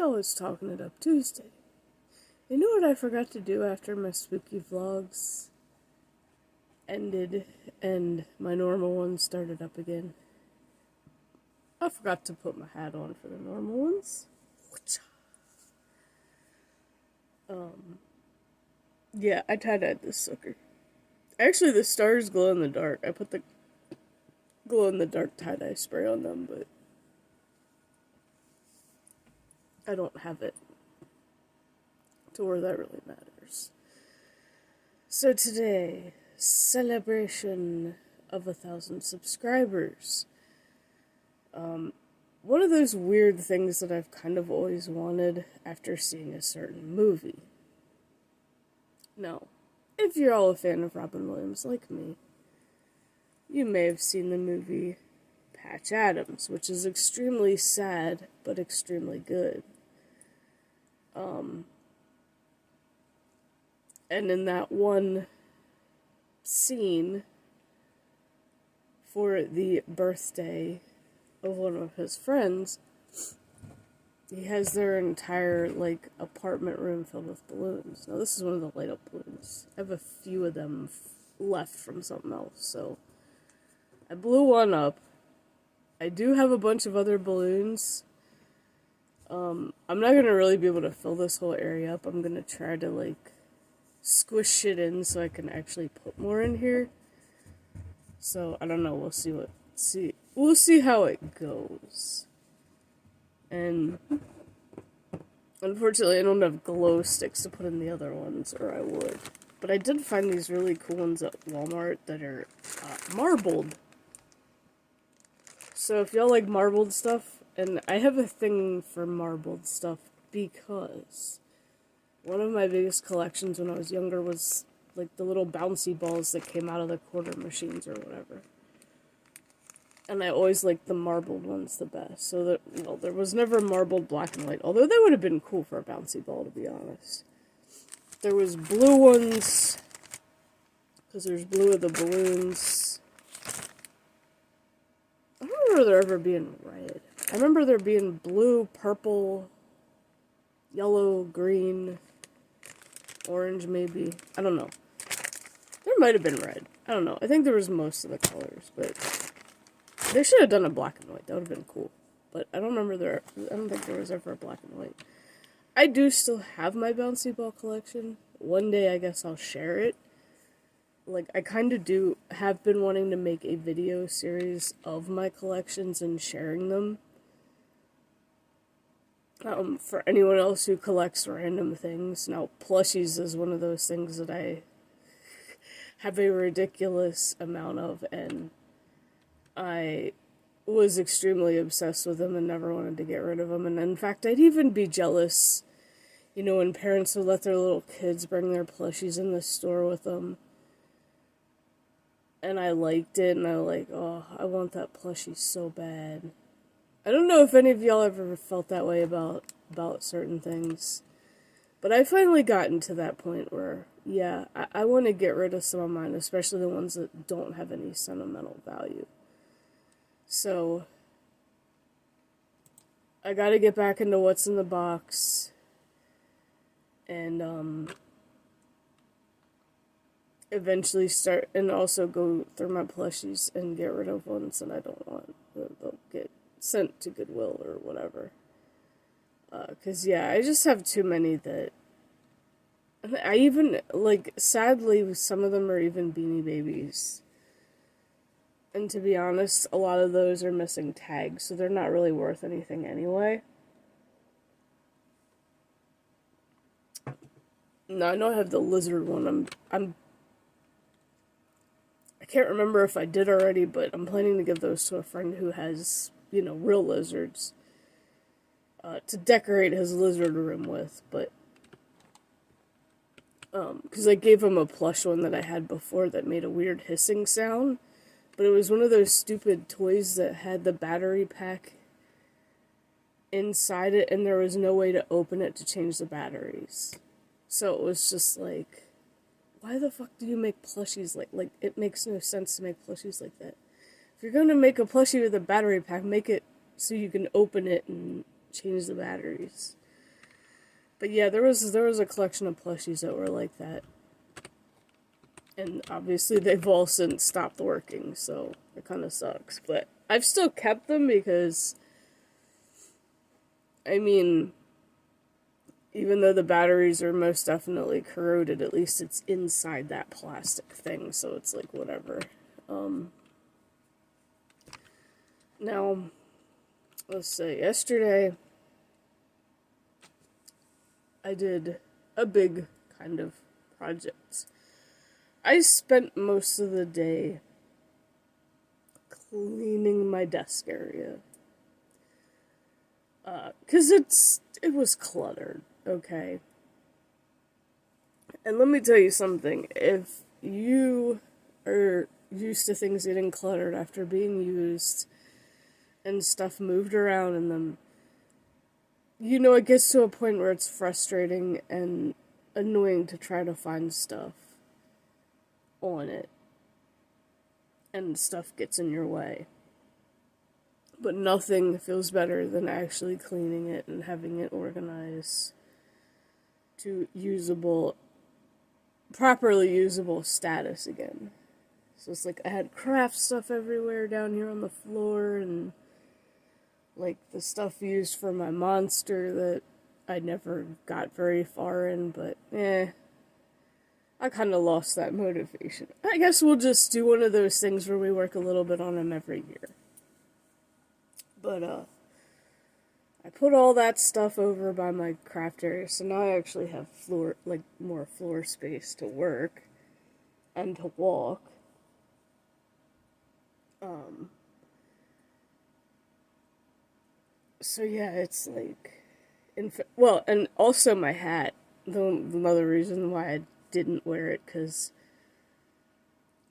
Y'all was talking it up Tuesday. You know what I forgot to do after my spooky vlogs ended and my normal ones started up again? I forgot to put my hat on for the normal ones. Yeah, I tie-dyed this sucker. Actually, the stars glow in the dark. I put the glow-in-the-dark tie-dye spray on them, but I don't have it to where that really matters. So today, celebration of 1,000 subscribers. One of those weird things that I've kind of always wanted after seeing a certain movie. Now, if you're all a fan of Robin Williams like me, you may have seen the movie Patch Adams, which is extremely sad, but extremely good. And in that one scene for the birthday of one of his friends, he has their entire, apartment room filled with balloons. Now, this is one of the light-up balloons. I have a few of them left from something else, so I blew one up. I do have a bunch of other balloons. I'm not gonna really be able to fill this whole area up. I'm gonna try to, squish shit in so I can actually put more in here. So, I don't know, we'll see how it goes. And unfortunately, I don't have glow sticks to put in the other ones, or I would. But I did find these really cool ones at Walmart that are marbled. So if y'all like marbled stuff, and I have a thing for marbled stuff because one of my biggest collections when I was younger was the little bouncy balls that came out of the quarter machines or whatever. And I always liked the marbled ones the best. So there was never marbled black and white, although that would have been cool for a bouncy ball, to be honest. There was blue ones, because there's blue of the balloons. I don't remember there ever being red. I remember there being blue, purple, yellow, green, orange maybe. I don't know. There might have been red. I don't know. I think there was most of the colors, but they should have done a black and white. That would have been cool. But I don't think there was ever a black and white. I do still have my bouncy ball collection. One day I guess I'll share it. I kind of have been wanting to make a video series of my collections and sharing them. For anyone else who collects random things. Now, plushies is one of those things that I have a ridiculous amount of, and I was extremely obsessed with them and never wanted to get rid of them. And in fact, I'd even be jealous, when parents would let their little kids bring their plushies in the store with them. And I liked it, and I was oh, I want that plushie so bad. I don't know if any of y'all ever felt that way about certain things. But I finally gotten to that point where, yeah, I want to get rid of some of mine, especially the ones that don't have any sentimental value. So, I gotta get back into what's in the box. And, eventually start and also go through my plushies and get rid of ones that I don't want. They'll get sent to Goodwill or whatever. 'Cause yeah, I just have too many that I even, sadly, some of them are even Beanie Babies. And to be honest, a lot of those are missing tags, so they're not really worth anything anyway. No, I know I have the lizard one. I can't remember if I did already, but I'm planning to give those to a friend who has, real lizards. To decorate his lizard room with, but because I gave him a plush one that I had before that made a weird hissing sound, but it was one of those stupid toys that had the battery pack inside it, and there was no way to open it to change the batteries. So it was just why the fuck do you make plushies it makes no sense to make plushies like that. If you're gonna make a plushie with a battery pack, make it so you can open it and change the batteries. But yeah, there was a collection of plushies that were like that. And obviously they've all since stopped working, so it kind of sucks. But I've still kept them because, I mean, even though the batteries are most definitely corroded, at least it's inside that plastic thing, so it's like whatever. Now, let's say yesterday I did a big kind of project. I spent most of the day cleaning my desk area. 'Cause it was cluttered, okay? And let me tell you something, if you are used to things getting cluttered after being used and stuff moved around in them, you know it gets to a point where it's frustrating and annoying to try to find stuff on it. And stuff gets in your way. But nothing feels better than actually cleaning it and having it organized to properly usable status again. So it's like I had craft stuff everywhere down here on the floor, and like the stuff used for my monster that I never got very far in, but I kind of lost that motivation. I guess we'll just do one of those things where we work a little bit on them every year. But I put all that stuff over by my craft area, so now I actually have more floor space to work and to walk. So yeah, it's like, and also my hat. Another reason why I didn't wear it, because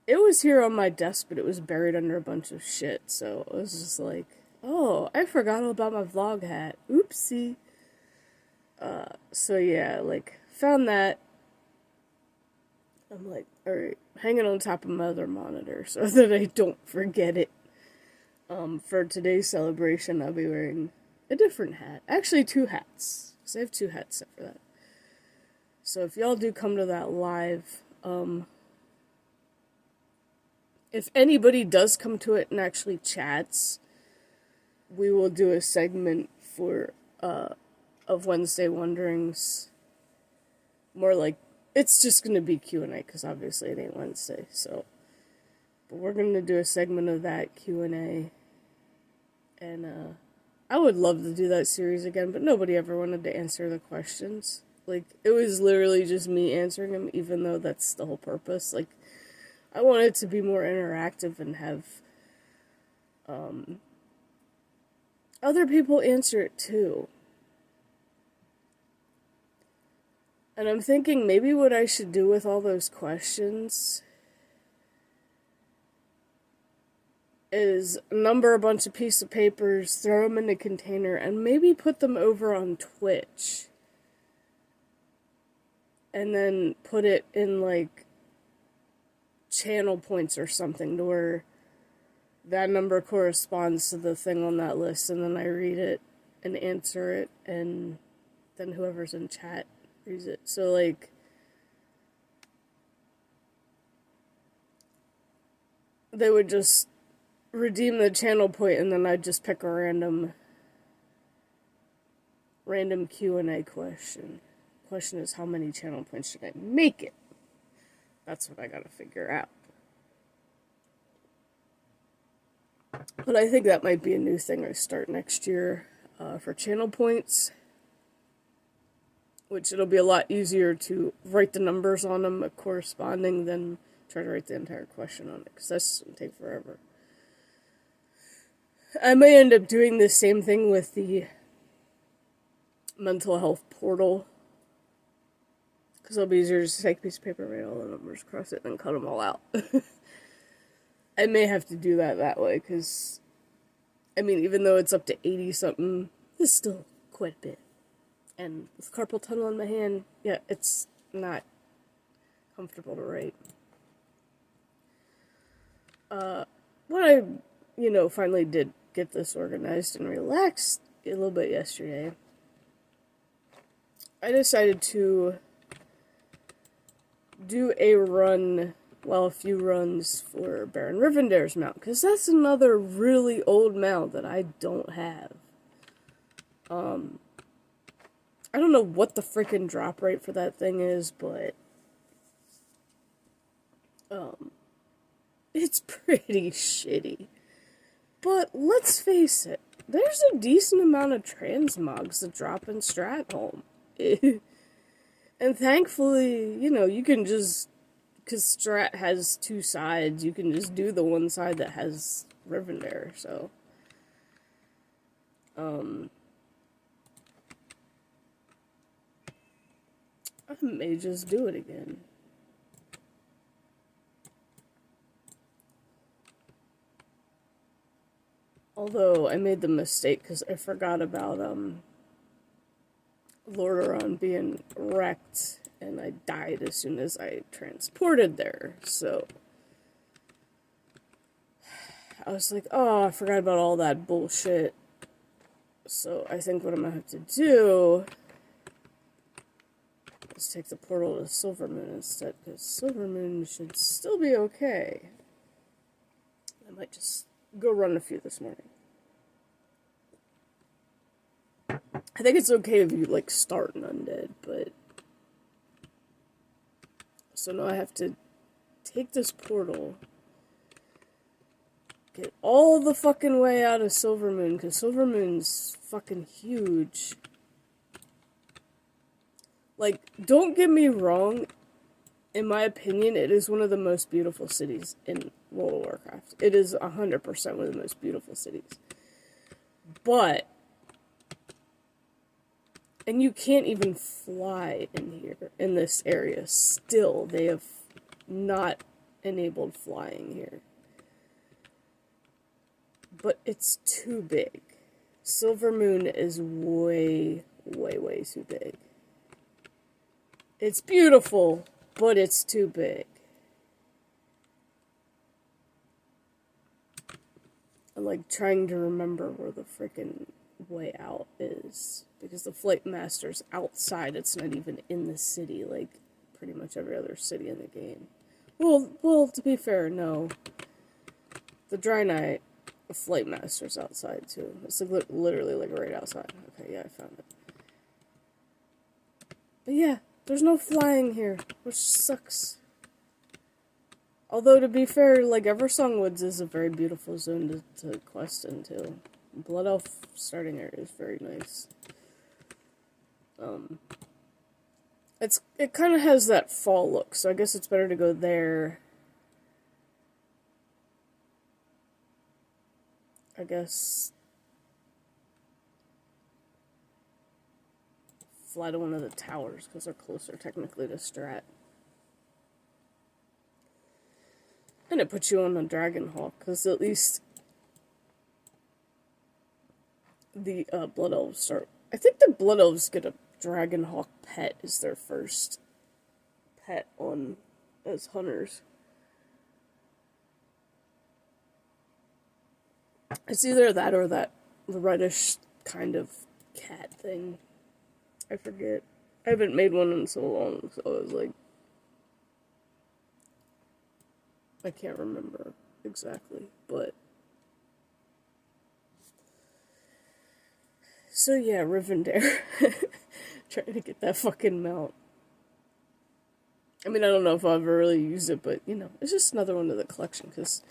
it was here on my desk, but it was buried under a bunch of shit. So it was just like, oh, I forgot all about my vlog hat. Oopsie. So yeah, like, found that. I'm like, alright, hanging on top of my other monitor so that I don't forget it. For today's celebration, I'll be wearing a different hat. Actually, two hats. Because I have two hats set for that. So if y'all do come to that live, if anybody does come to it and actually chats, we will do a segment of Wednesday Wonderings. More like, it's just going to be Q&A, because obviously it ain't Wednesday, so. But we're going to do a segment of that Q&A. And, I would love to do that series again, but nobody ever wanted to answer the questions. Like, it was literally just me answering them, even though that's the whole purpose. Like, I want it to be more interactive and have, other people answer it too. And I'm thinking maybe what I should do with all those questions is number a bunch of pieces of papers, throw them in a container, and maybe put them over on Twitch. And then put it in, like, channel points or something to where that number corresponds to the thing on that list, and then I read it and answer it, and then whoever's in chat reads it. So, like, they would just redeem the channel point, and then I'd just pick a random Q&A question. Question is, how many channel points should I make it? That's what I gotta figure out. But I think that might be a new thing I start next year for channel points. Which it'll be a lot easier to write the numbers on them corresponding than try to write the entire question on it, because that's going to take forever. I may end up doing the same thing with the mental health portal, because it'll be easier just to take a piece of paper, write all the numbers, cross it, and then cut them all out. I may have to do that way, because, I mean, even though it's up to 80-something, it's still quite a bit. And with carpal tunnel in my hand, yeah, it's not comfortable to write. When I, finally did get this organized and relaxed a little bit yesterday, I decided to do a run, well, a few runs for Baron Rivendare's mount, because that's another really old mount that I don't have. I don't know what the freaking drop rate for that thing is, but it's pretty shitty. But let's face it, there's a decent amount of transmogs that drop in Stratholme. And thankfully, you know, you can just, because Strat has two sides, you can just do the one side that has Rivendare, so. I may just do it again. Although, I made the mistake because I forgot about, Lordaeron being wrecked, and I died as soon as I transported there, so. I was like, oh, I forgot about all that bullshit. So, I think what I'm gonna have to do is take the portal to Silvermoon instead, because Silvermoon should still be okay. I might just go run a few this morning. I think it's okay if you, like, start an undead, but... So now I have to take this portal, get all the fucking way out of Silvermoon, because Silvermoon's fucking huge. Like, don't get me wrong, in my opinion, it is one of the most beautiful cities in World of Warcraft. It is 100% one of the most beautiful cities. But, and you can't even fly in here, in this area. Still, they have not enabled flying here. But it's too big. Silvermoon is way, way, way too big. It's beautiful, but it's too big. I'm like trying to remember where the freaking way out is. Because the Flight Master's outside, it's not even in the city, like pretty much every other city in the game. Well, to be fair, no. The Draenei Flight Master's outside too. It's like literally like right outside. Okay, yeah, I found it. But yeah, there's no flying here, which sucks. Although, to be fair, like, Eversong Woods is a very beautiful zone to quest into. Blood Elf starting area is very nice. It kind of has that fall look, so I guess it's better to go there. I guess fly to one of the towers, because they're closer technically to Strat. And it puts you on the Dragonhawk, because at least the Blood Elves start... I think the Blood Elves get a Dragonhawk pet as their first pet on as hunters. It's either that or that reddish kind of cat thing. I forget. I haven't made one in so long, so I was like... I can't remember exactly, but... So yeah, Rivendare. Trying to get that fucking mount. I mean, I don't know if I'll ever really use it, but, you know, it's just another one of the collection, because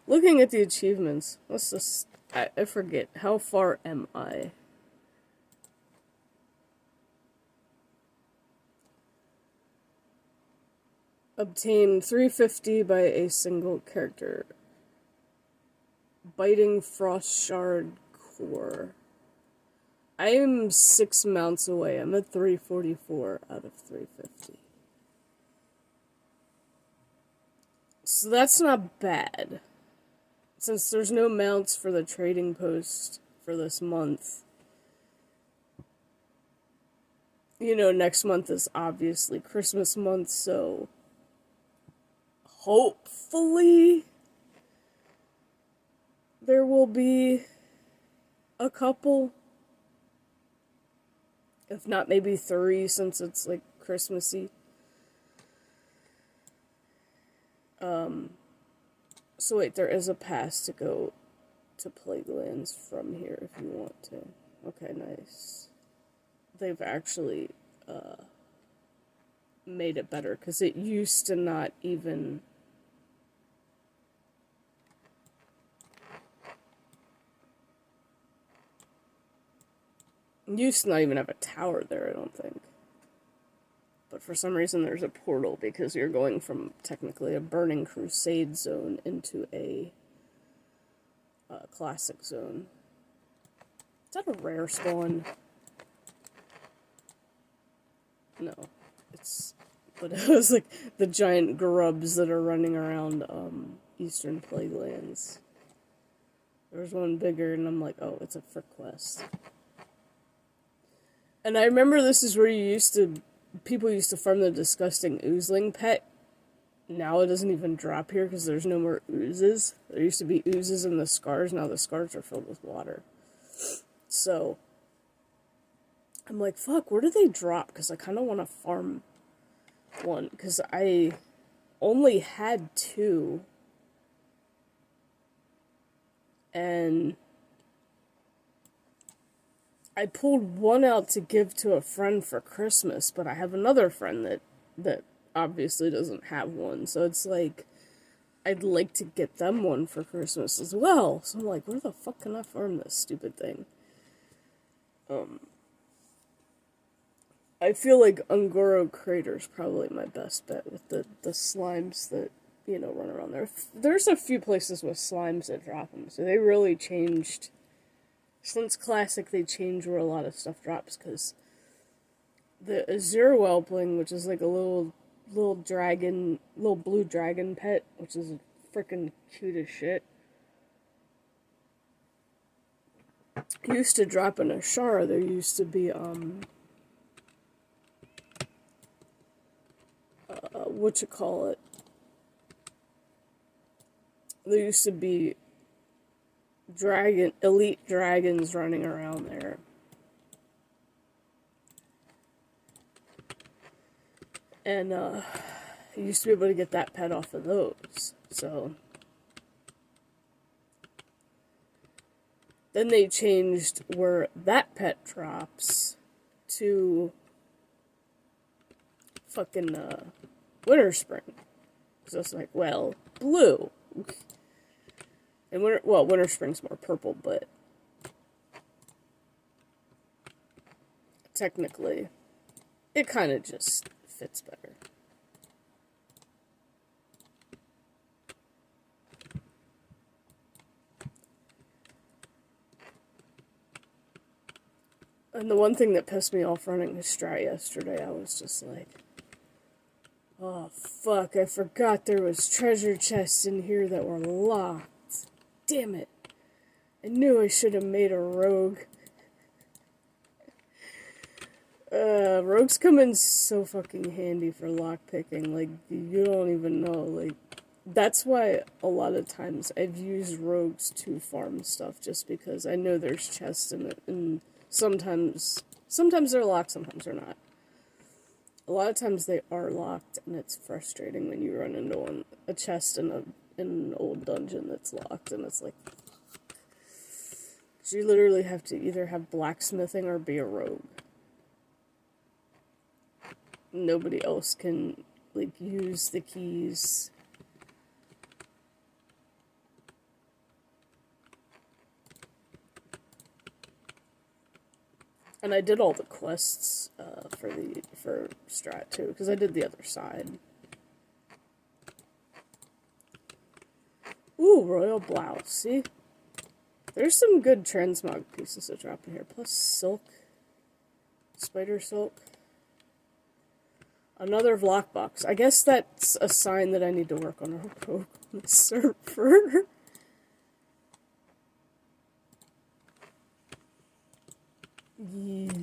looking at the achievements, let's just... I forget. How far am I? Obtain 350 by a single character. Biting Frost Shard Core. I am 6 mounts away. I'm at 344 out of 350. So that's not bad. Since there's no mounts for the trading post for this month. You know, next month is obviously Christmas month, so... hopefully there will be a couple. If not, maybe 3 since it's like Christmassy. So wait, there is a pass to go to Plaguelands from here if you want to. Okay, nice. They've actually made it better because it used to not even. Used to not even have a tower there, I don't think. But for some reason there's a portal because you're going from technically a Burning Crusade zone into a classic zone. Is that a rare spawn? No. But it was like the giant grubs that are running around Eastern Plaguelands. There's one bigger and I'm like, oh, it's a frick quest. And I remember this is where people used to farm the disgusting oozling pet. Now it doesn't even drop here because there's no more oozes. There used to be oozes in the scars, now the scars are filled with water. So, I'm like, fuck, where do they drop? Because I kind of want to farm one. Because I only had 2. And I pulled one out to give to a friend for Christmas, but I have another friend that obviously doesn't have one. So it's like, I'd like to get them one for Christmas as well. So I'm like, where the fuck can I farm this stupid thing? I feel like Ungoro Crater's probably my best bet with the slimes that, run around there. There's a few places with slimes that drop them, so they really changed. Since Classic, they changed where a lot of stuff drops, because the Azure Whelpling, which is like a little blue dragon pet, which is freaking cute as shit, used to drop in Ashara. There used to be, there used to be elite dragons running around there. And, you used to be able to get that pet off of those, so. Then they changed where that pet drops to fucking, Winter Spring. So it's like, well, blue. And Winter Spring's more purple, but technically, it kind of just fits better. And the one thing that pissed me off running Strat yesterday, I was just like, oh fuck, I forgot there was treasure chests in here that were locked. Damn it. I knew I should have made a rogue. Rogues come in so fucking handy for lockpicking, like, you don't even know, like, that's why a lot of times I've used rogues to farm stuff, just because I know there's chests in it, and sometimes they're locked, sometimes they're not. A lot of times they are locked, and it's frustrating when you run into a chest in an old dungeon that's locked, and it's like, you literally have to either have blacksmithing or be a rogue. Nobody else can, like, use the keys. And I did all the quests for Strat too, because I did the other side. Ooh, Royal Blouse. See, there's some good transmog pieces that drop in here. Plus silk, spider silk. Another Vlockbox. I guess that's a sign that I need to work on a rogue on the server. Yeah.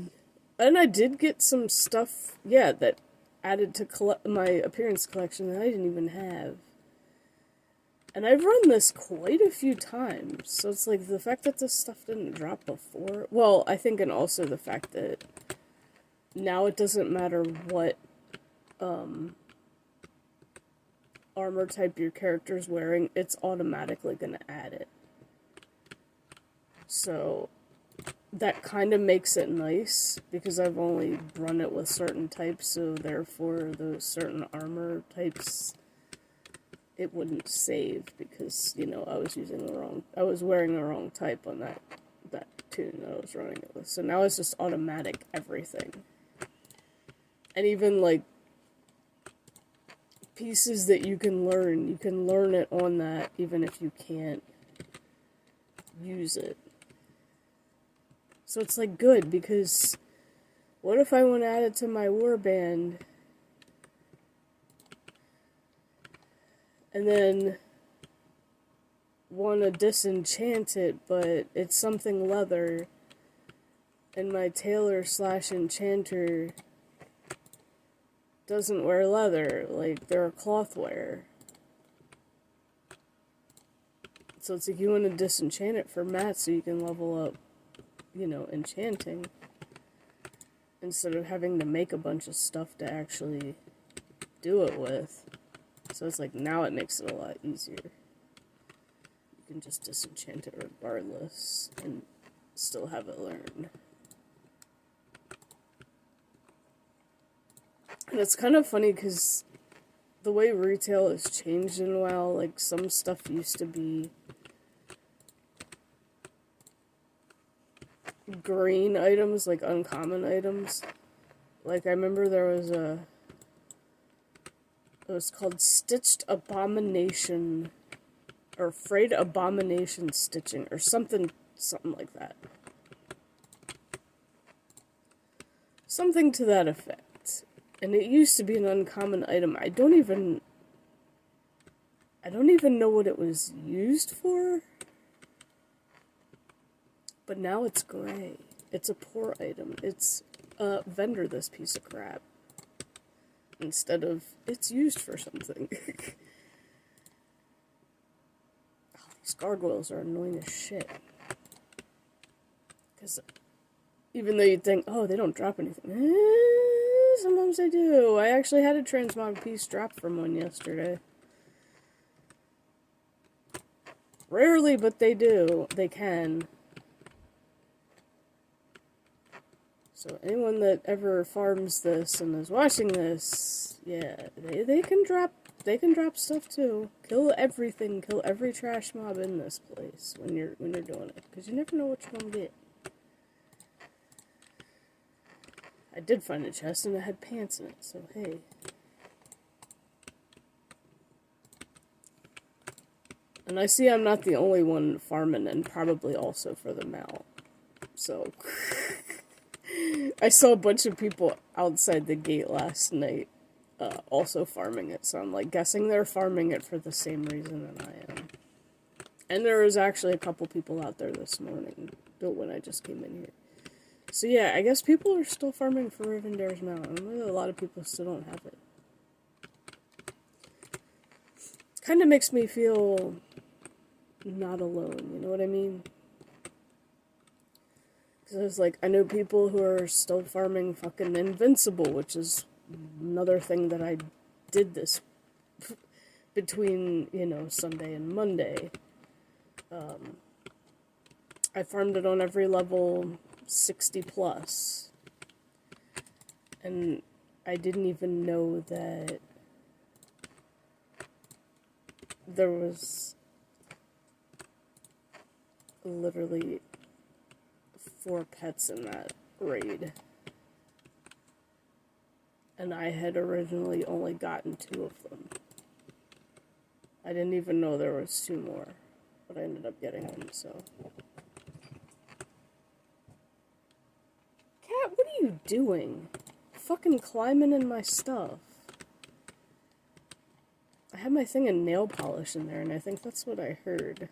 And I did get some stuff, that added to my appearance collection that I didn't even have. And I've run this quite a few times, so it's like the fact that this stuff didn't drop before. Well, I think, and also the fact that now it doesn't matter what armor type your character's wearing, it's automatically gonna add it. So that kind of makes it nice, because I've only run it with certain types, so therefore those certain armor types, it wouldn't save, because, you know, I was wearing the wrong type on that tune that I was running it with. So now it's just automatic everything. And even, like, pieces that you can learn it on that, even if you can't use it. So it's, like, good, because what if I want to add it to my warband, and then want to disenchant it, but it's something leather, and my tailor/enchanter doesn't wear leather, like, they're a cloth wearer. So it's like, you want to disenchant it for Matt so you can level up, you know, enchanting, instead of having to make a bunch of stuff to actually do it with. So it's like, now it makes it a lot easier. You can just disenchant it regardless and still have it learn. And it's kind of funny because the way retail has changed in WoW, like, some stuff used to be green items, like uncommon items. Like, I remember there was it was called Stitched Abomination, or Frayed Abomination Stitching, or something like that. Something to that effect. And it used to be an uncommon item. I don't even know what it was used for. But now it's gray. It's a poor item. It's vendor this piece of crap. Instead of, it's used for something. Oh, these gargoyles are annoying as shit. Because even though you'd think, oh, they don't drop anything. Sometimes they do. I actually had a transmog piece drop from one yesterday. Rarely, but they do. They can. So anyone that ever farms this and is watching this, yeah, they can drop stuff too. Kill everything, kill every trash mob in this place when you're doing it, because you never know what you're gonna get. I did find a chest and it had pants in it, so hey. And I see I'm not the only one farming, and probably also for the mount. So I saw a bunch of people outside the gate last night also farming it, so I'm like guessing they're farming it for the same reason that I am. And there was actually a couple people out there this morning, when I just came in here. So yeah, I guess people are still farming for Rivendare's Mountain. A lot of people still don't have it. Kind of makes me feel not alone, you know what I mean? Because I was like, I know people who are still farming fucking Invincible, which is another thing that I did this between, you know, Sunday and Monday. I farmed it on every level 60 plus. And I didn't even know that there was literally 4 pets in that raid. And I had originally only gotten 2 of them. I didn't even know there was 2 more, but I ended up getting them, so. Cat, what are you doing? Fucking climbing in my stuff. I had my thing of nail polish in there, and I think that's what I heard.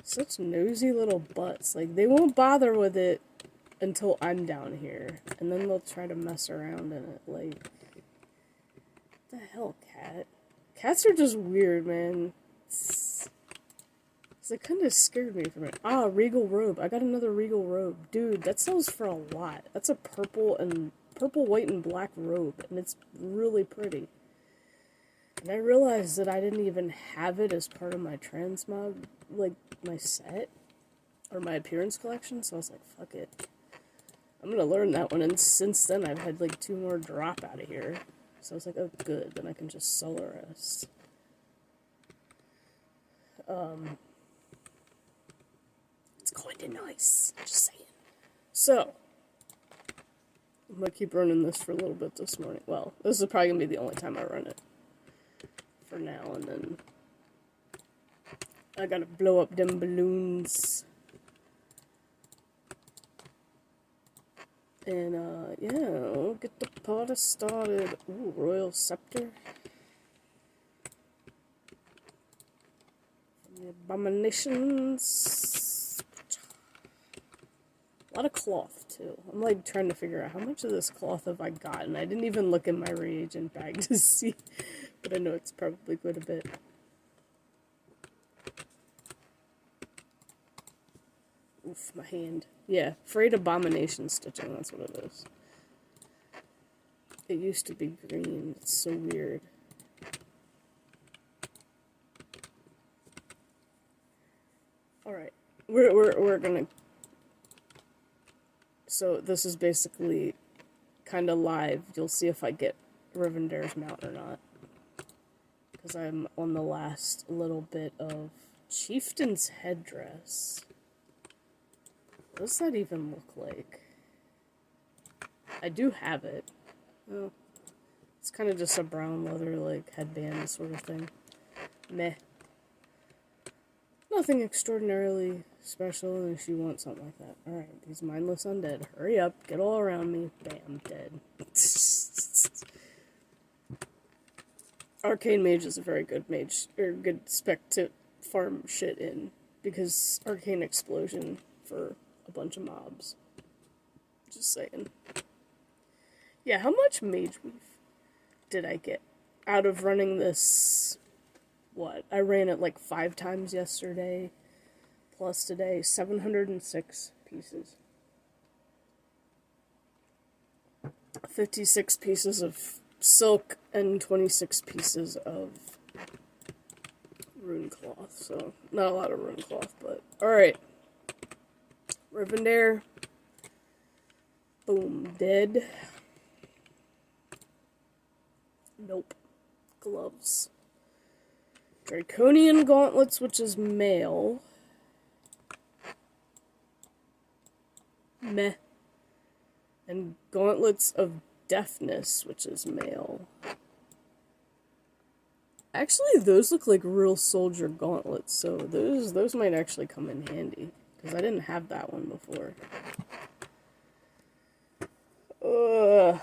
Such nosy little butts. Like, they won't bother with it until I'm down here. And then they'll try to mess around in it. Like, what the hell, cat? Cats are just weird, man. So it kind of scared me for a minute. Ah, Regal Robe. I got another Regal Robe. Dude, that sells for a lot. That's a purple, white, and black robe, and it's really pretty. And I realized that I didn't even have it as part of my transmog, like, my set, or my appearance collection, so I was like, fuck it. I'm gonna learn that one, and since then I've had, like, 2 more drop out of here. So I was like, oh, good, then I can just sell the rest. It's kind of nice, just saying. So, I'm gonna keep running this for a little bit this morning. Well, this is probably gonna be the only time I run it. For now, and then I gotta blow up them balloons. And, yeah, we'll get the party started. Ooh, Royal Scepter. From the Abominations. A lot of cloth, too. I'm, like, trying to figure out how much of this cloth have I gotten. I didn't even look in my reagent bag to see, but I know it's probably quite a bit. Oof, my hand. Yeah, Frayed Abomination stitching, that's what it is. It used to be green. It's so weird. Alright. We're gonna... So, this is basically kind of live. You'll see if I get Rivendare's mount or not. Because I'm on the last little bit of Chieftain's Headdress. What does that even look like? I do have it. Oh, it's kind of just a brown leather, like, headband sort of thing. Meh. Nothing extraordinarily special unless you want something like that. Alright, these mindless undead. Hurry up, get all around me. Bam, dead. Arcane Mage is a very good mage, or good spec to farm shit in. Because Arcane Explosion for a bunch of mobs. Just saying. Yeah, how much Mage Weave did I get out of running this? What? I ran it like 5 times yesterday, plus today, 706 pieces. 56 pieces of silk and 26 pieces of rune cloth, so not a lot of rune cloth, but alright. Rivendare. Boom, dead. Nope. Gloves. Draconian Gauntlets, which is male. Meh. And Gauntlets of Deafness, which is male. Actually, those look like real soldier gauntlets, so those might actually come in handy. Because I didn't have that one before. Ugh.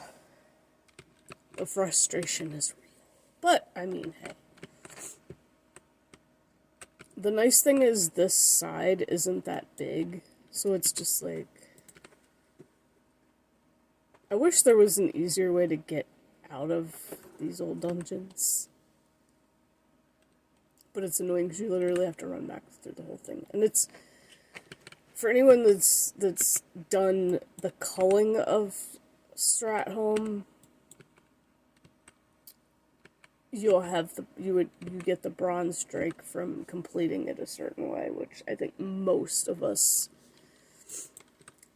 The frustration is real. But, I mean, hey. The nice thing is this side isn't that big, so it's just like... I wish there was an easier way to get out of these old dungeons. But it's annoying because you literally have to run back through the whole thing. And it's... For anyone that's done the culling of Stratholme, you get the Bronze Drake from completing it a certain way, which I think most of us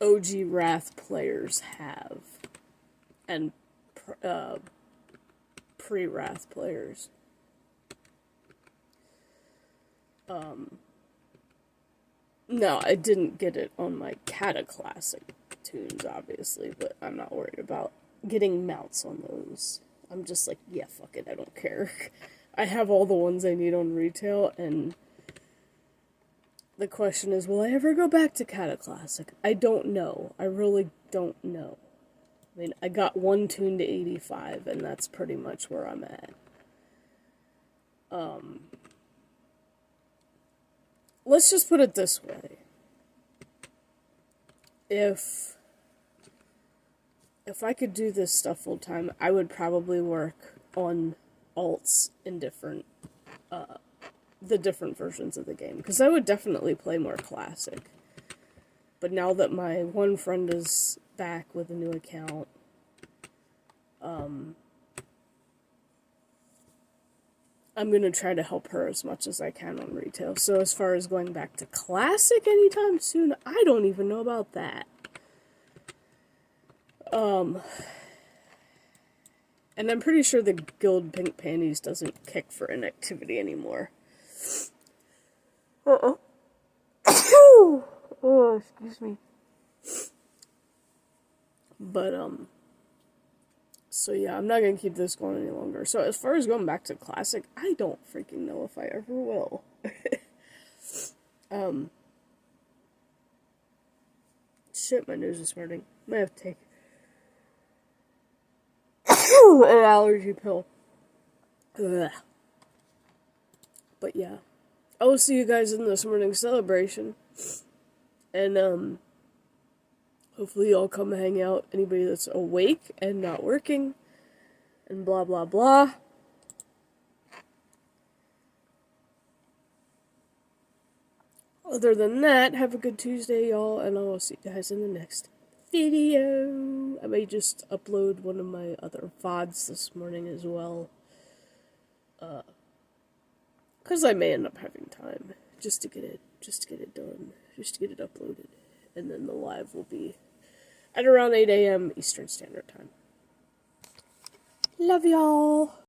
OG Wrath players have, and pre-Wrath players. No, I didn't get it on my Cataclassic tunes, obviously, but I'm not worried about getting mounts on those. I'm just like, yeah, fuck it, I don't care. I have all the ones I need on retail, and the question is, will I ever go back to Cataclassic? I don't know. I really don't know. I mean, I got one tune to 85, and that's pretty much where I'm at. Let's just put it this way. If I could do this stuff full time, I would probably work on alts in different the different versions of the game. Because I would definitely play more classic. But now that my one friend is back with a new account, I'm going to try to help her as much as I can on retail. So as far as going back to classic anytime soon, I don't even know about that. And I'm pretty sure the Guild Pink Panties doesn't kick for inactivity anymore. Uh-oh. Oh, excuse me. But, so yeah, I'm not gonna keep this going any longer. So as far as going back to classic, I don't freaking know if I ever will. Shit, my nose is smarting. Might have to take an allergy pill. Ugh. But yeah, I will see you guys in this morning's celebration. And, hopefully y'all come hang out. Anybody that's awake and not working. And blah, blah, blah. Other than that, have a good Tuesday, y'all. And I'll see you guys in the next video. I may just upload one of my other VODs this morning as well. Because I may end up having time. Just to get it done. Just to get it uploaded. And then the live will be at around 8 a.m. Eastern Standard Time. Love y'all.